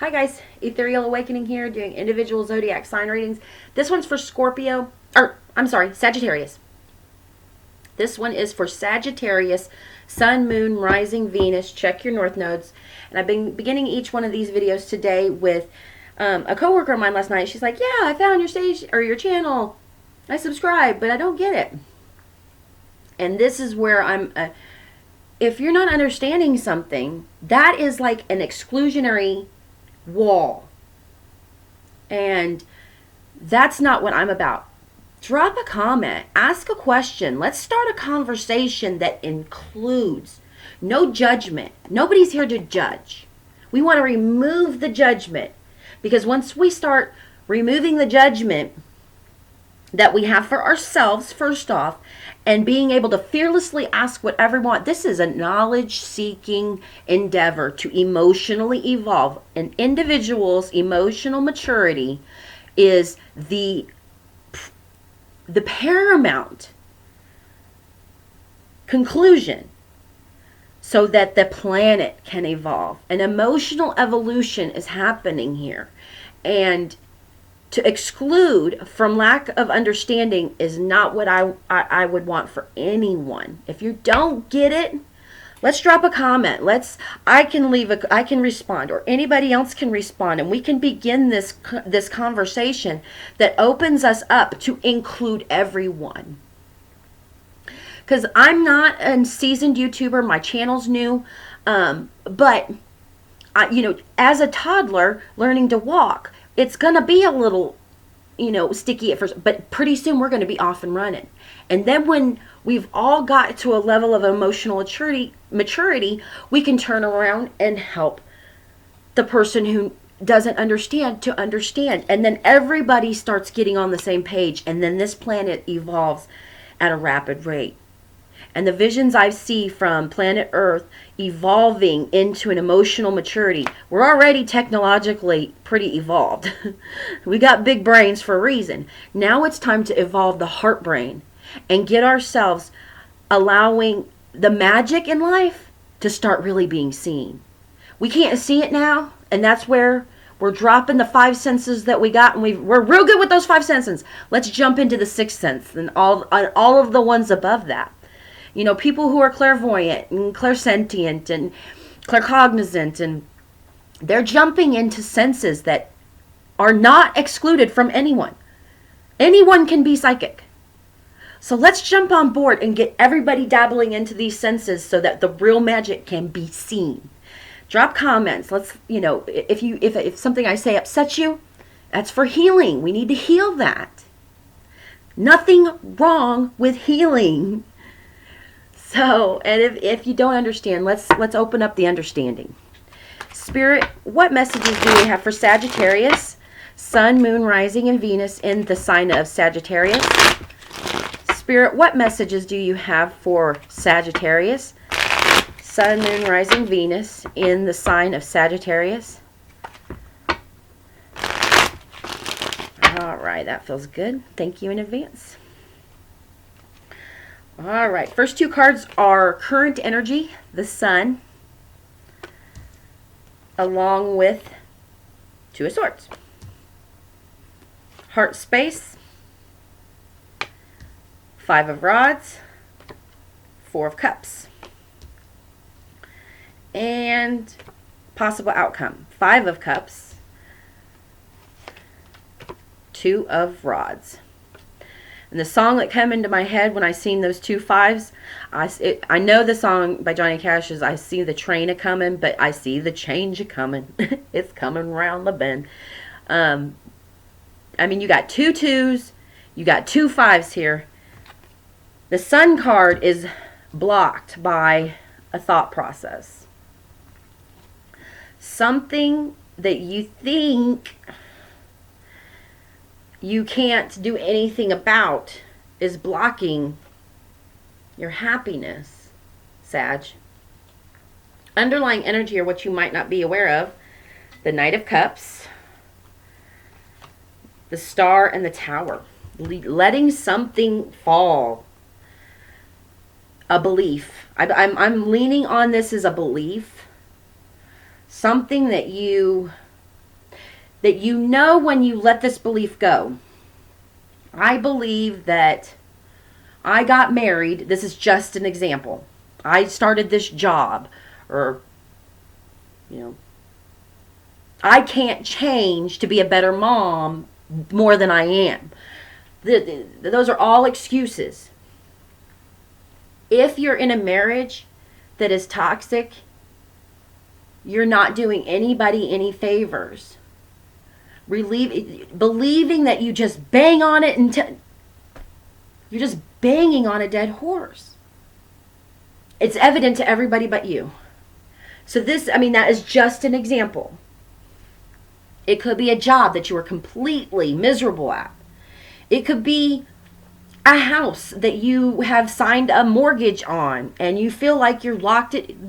Hi guys, Ethereal Awakening here, doing individual zodiac sign readings. This one's for Scorpio, or I'm sorry, Sagittarius. This one is for Sagittarius, Sun, Moon, Rising, Venus. Check your North nodes. And I've been beginning each one of these videos today with a coworker of mine last night. She's like, yeah, I found your stage or your channel. I subscribe, but I don't get it. And this is where if you're not understanding something, that is like an exclusionary wall. And that's not what I'm about. Drop a comment, ask a question. Let's start a conversation that includes no judgment. Nobody's here to judge. We want to remove the judgment, because once we start removing the judgment that we have for ourselves, first off, and being able to fearlessly ask whatever we want. This is a knowledge-seeking endeavor to emotionally evolve. An individual's emotional maturity is the paramount conclusion so that the planet can evolve. An emotional evolution is happening here. And to exclude from lack of understanding is not what I would want for anyone. If you don't get it, let's drop a comment. I can respond, or anybody else can respond, and we can begin this conversation that opens us up to include everyone. Because I'm not a seasoned YouTuber, my channel's new, but as a toddler learning to walk, it's going to be a little, sticky at first, but pretty soon we're going to be off and running. And then when we've all got to a level of emotional maturity, we can turn around and help the person who doesn't understand to understand. And then everybody starts getting on the same page, and then this planet evolves at a rapid rate. And the visions I see from planet Earth evolving into an emotional maturity, we're already technologically pretty evolved. We got big brains for a reason. Now it's time to evolve the heart brain and get ourselves allowing the magic in life to start really being seen. We can't see it now, and that's where we're dropping the five senses that we got, and we're real good with those five senses. Let's jump into the sixth sense and all of the ones above that. People who are clairvoyant and clairsentient and claircognizant, and they're jumping into senses that are not excluded from anyone. Anyone can be psychic. So let's jump on board and get everybody dabbling into these senses so that the real magic can be seen. Drop comments. If something I say upsets you, that's for healing. We need to heal that. Nothing wrong with healing. So, and if you don't understand, let's open up the understanding. Spirit, what messages do we have for Sagittarius, Sun, Moon, Rising, and Venus in the sign of Sagittarius? Spirit, what messages do you have for Sagittarius, Sun, Moon, Rising, Venus in the sign of Sagittarius? All right, that feels good. Thank you in advance. All right, first two cards are current energy, the Sun, along with Two of Swords. Heart space, Five of Rods, Four of Cups. And possible outcome, Five of Cups, Two of Rods. And the song that came into my head when I seen those two fives, I know the song by Johnny Cash is I see the train a-coming, but I see the change a-coming. It's coming round the bend. You got two twos, you got two fives here. The Sun card is blocked by a thought process. Something that you think you can't do anything about is blocking your happiness, Sag. Underlying energy, or what you might not be aware of, the Knight of Cups, the Star, and the Tower. Letting something fall. A belief. I'm leaning on this as a belief. Something that you that you know when you let this belief go. I believe that I got married. This is just an example. I started this job, or, I can't change to be a better mom more than I am. Those are all excuses. If you're in a marriage that is toxic, you're not doing anybody any favors. Believing that you just bang on it until you're just banging on a dead horse. It's evident to everybody but you. So that is just an example. It could be a job that you are completely miserable at. It could be a house that you have signed a mortgage on and you feel like you're locked in.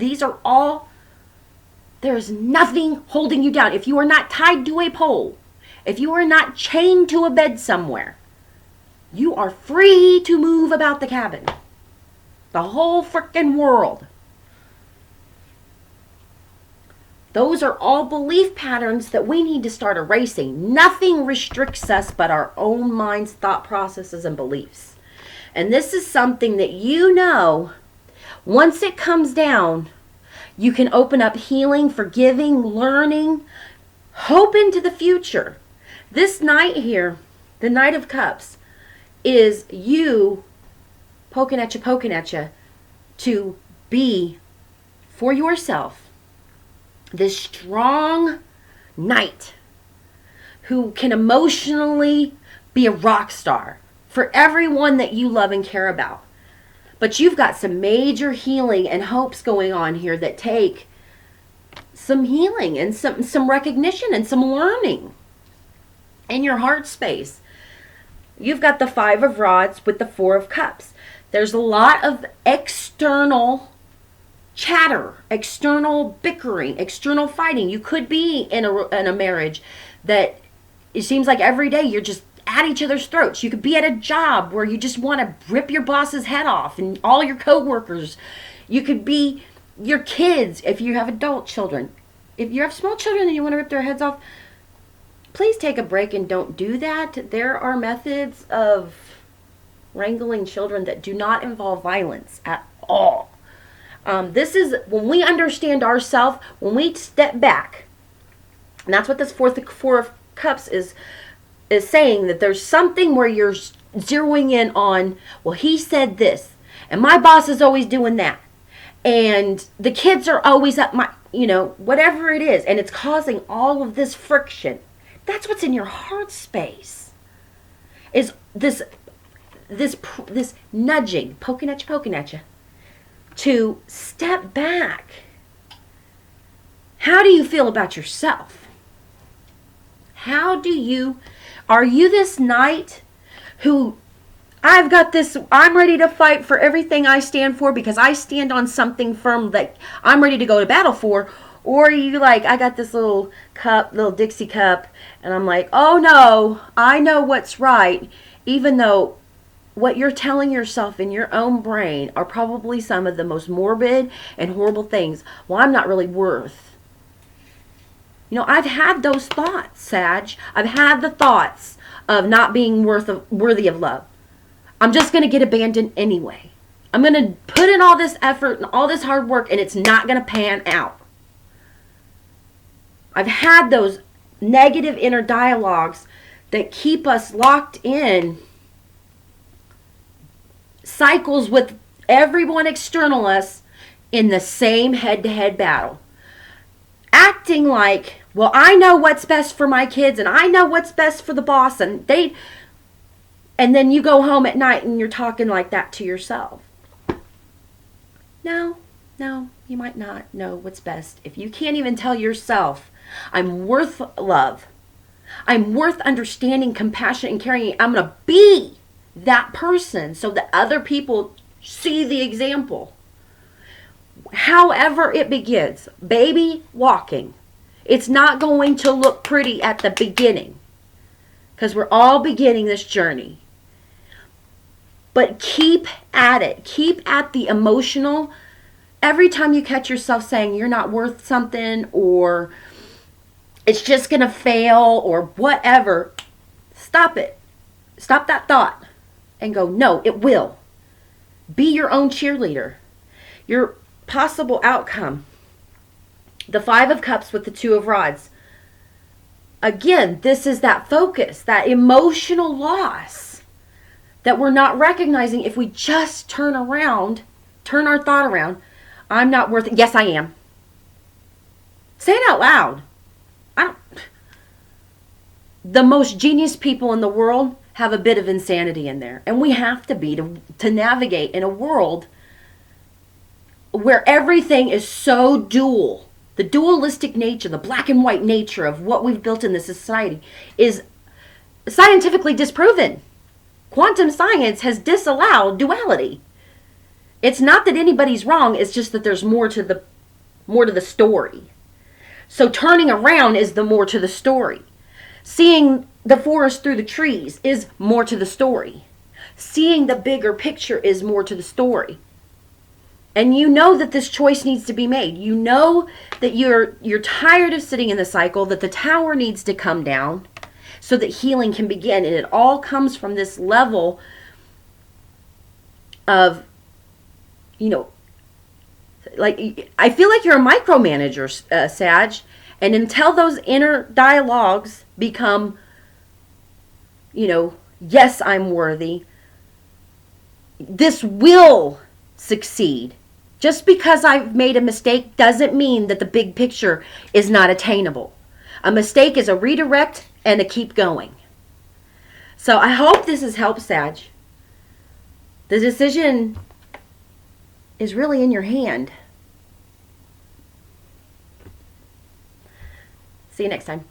There is nothing holding you down. If you are not tied to a pole, if you are not chained to a bed somewhere, you are free to move about the cabin. The whole frickin' world. Those are all belief patterns that we need to start erasing. Nothing restricts us but our own mind's thought processes and beliefs. And this is something that once it comes down, you can open up healing, forgiving, learning, hope into the future. This night here, the Knight of Cups, is you poking at you, to be for yourself this strong knight who can emotionally be a rock star for everyone that you love and care about. But you've got some major healing and hopes going on here that take some healing and some recognition and some learning in your heart space. You've got the Five of Rods with the Four of Cups. There's a lot of external chatter, external bickering, external fighting. You could be in a marriage that it seems like every day you're just at each other's throats. You could be at a job where you just want to rip your boss's head off and all your coworkers. You could be your kids if you have adult children. If you have small children and you want to rip their heads off, please take a break and don't do that. There are methods of wrangling children that do not involve violence at all. This is when we understand ourselves, when we step back. And that's what this Four of Cups is saying, that there's something where you're zeroing in on, well, he said this, and my boss is always doing that, and the kids are always at my, whatever it is, and it's causing all of this friction. That's what's in your heart space, is this nudging, poking at you, to step back. How do you feel about yourself? Are you this knight who, I'm ready to fight for everything I stand for because I stand on something firm that I'm ready to go to battle for? Or are you like, I got this little Dixie cup, and I'm like, oh no, I know what's right, even though what you're telling yourself in your own brain are probably some of the most morbid and horrible things. Well, I'm not really worth. I've had those thoughts, Sag. I've had the thoughts of not being worthy of love. I'm just going to get abandoned anyway. I'm going to put in all this effort and all this hard work, and it's not going to pan out. I've had those negative inner dialogues that keep us locked in cycles with everyone external us in the same head-to-head battle. Acting like, well, I know what's best for my kids, and I know what's best for the boss, and then you go home at night and you're talking like that to yourself. No, you might not know what's best. If you can't even tell yourself, I'm worth love, I'm worth understanding, compassion, and caring, I'm going to be that person so that other people see the example. However it begins, baby walking, it's not going to look pretty at the beginning because we're all beginning this journey. But keep at it. Keep at the emotional. Every time you catch yourself saying you're not worth something, or it's just going to fail or whatever, stop it. Stop that thought and go, no, it will. Be your own cheerleader. Your possible outcome. The Five of Cups with the Two of Rods. Again, this is that focus, that emotional loss that we're not recognizing if we just turn our thought around. I'm not worth it. Yes, I am. Say it out loud. The most genius people in the world have a bit of insanity in there. And we have to be to navigate in a world where everything is so dual. The dualistic nature, the black and white nature of what we've built in this society is scientifically disproven. Quantum science has disallowed duality. It's not that anybody's wrong, it's just that there's more to the story. So turning around is the more to the story. Seeing the forest through the trees is more to the story. Seeing the bigger picture is more to the story. And you know that this choice needs to be made. You know that you're tired of sitting in the cycle, that the tower needs to come down so that healing can begin. And it all comes from this level of, like, I feel like you're a micromanager, Sag. And until those inner dialogues become, yes, I'm worthy, this will succeed. Just because I've made a mistake doesn't mean that the big picture is not attainable. A mistake is a redirect and a keep going. So I hope this has helped, Sag. The decision is really in your hand. See you next time.